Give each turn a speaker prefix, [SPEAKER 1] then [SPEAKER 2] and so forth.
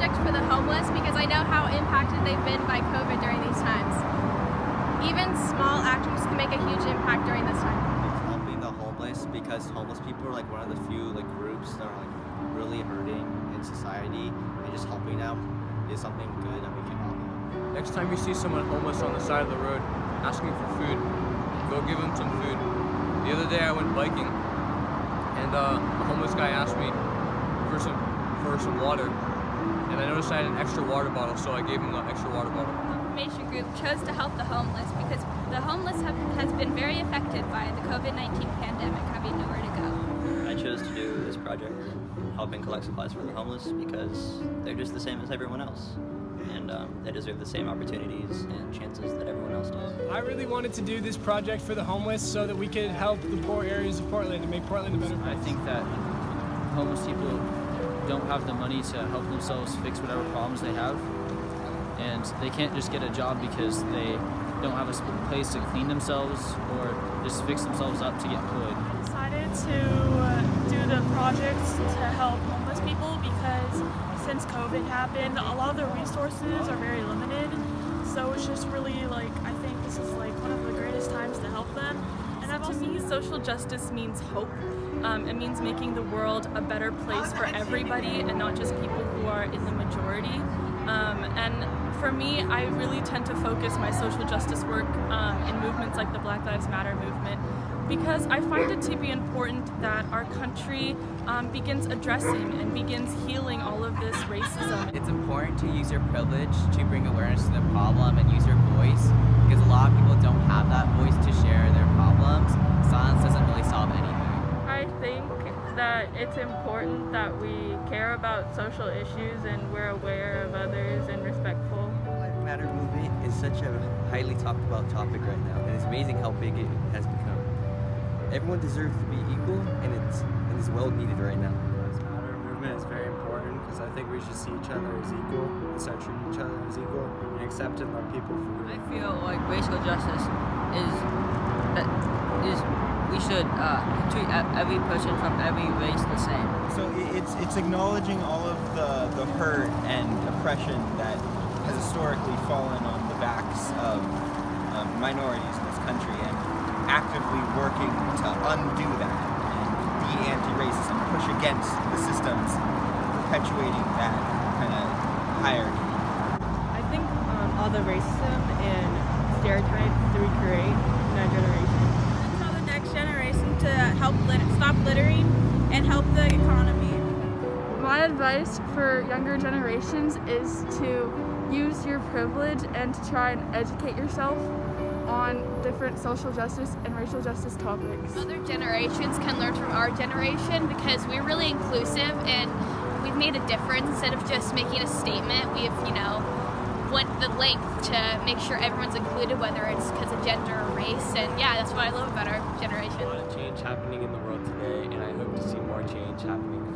[SPEAKER 1] project for the homeless because I know how impacted they've been by COVID during these times. Even small actions can make a huge impact during this time.
[SPEAKER 2] It's helping the homeless because homeless people are like one of the few groups that are like really hurting in society, and just helping them is something good that we can help them.
[SPEAKER 3] Next time you see someone homeless on the side of the road asking for food, go give them some food. The other day I went biking, and a homeless guy asked me for some water, and I noticed I had an extra water bottle, so I gave him the extra water bottle.
[SPEAKER 1] The information group chose to help the homeless because the homeless has been very affected by the COVID-19 pandemic, having nowhere to go.
[SPEAKER 4] I chose to do this project, helping collect supplies for the homeless, because they're just the same as everyone else, and they deserve the same opportunities and chances that everyone else does.
[SPEAKER 5] I really wanted to do this project for the homeless so that we could help the poor areas of Portland and make Portland a better place.
[SPEAKER 6] I think that homeless people don't have the money to help themselves fix whatever problems they have, and they can't just get a job because they don't have a place to clean themselves or just fix themselves up to get employed.
[SPEAKER 7] I decided to do the projects to help homeless people because since COVID happened, a lot of the resources are very limited, so it's just really I think this is one of the greatest times to help them. And
[SPEAKER 8] To me, social justice means hope. It means making the world a better place for everybody and not just people who are in the majority. And for me, I really tend to focus my social justice work in movements like the Black Lives Matter movement, because I find it to be important that our country begins addressing and begins healing all of this racism.
[SPEAKER 9] It's important to use your privilege to bring awareness to the problem and use your voice, because a lot of people don't have that voice to share their problems. Silence doesn't really solve anything.
[SPEAKER 7] I think that it's important that we care about social issues and we're aware of others and respectful.
[SPEAKER 2] The Lives Matter movement is such a highly talked about topic right now, and it's amazing how big it has become. Everyone deserves to be equal, and it's well needed right now.
[SPEAKER 10] The Lives Matter movement is very important because I think we should see each other as equal and start treating each other as equal and accepting our people for who they are.
[SPEAKER 11] I feel like racial justice is we should treat every person from every race the same.
[SPEAKER 12] So it's acknowledging all of the hurt and oppression that has historically fallen on the backs of minorities in this country, and actively working to undo that and be anti-racist and push against the systems perpetuating that kind of hierarchy.
[SPEAKER 7] I think all the racism and stereotypes that we create in our generation.
[SPEAKER 1] Tell the next generation to help stop littering and help the economy.
[SPEAKER 7] My advice for younger generations is to use your privilege and to try and educate yourself on different social justice and racial justice topics.
[SPEAKER 1] Other generations can learn from our generation because we're really inclusive and we've made a difference. Instead of just making a statement, we've, went the length to make sure everyone's included, whether it's because of gender or race. And yeah, that's what I love about our generation.
[SPEAKER 10] There's a lot of change happening in the world today, and I hope to see more change happening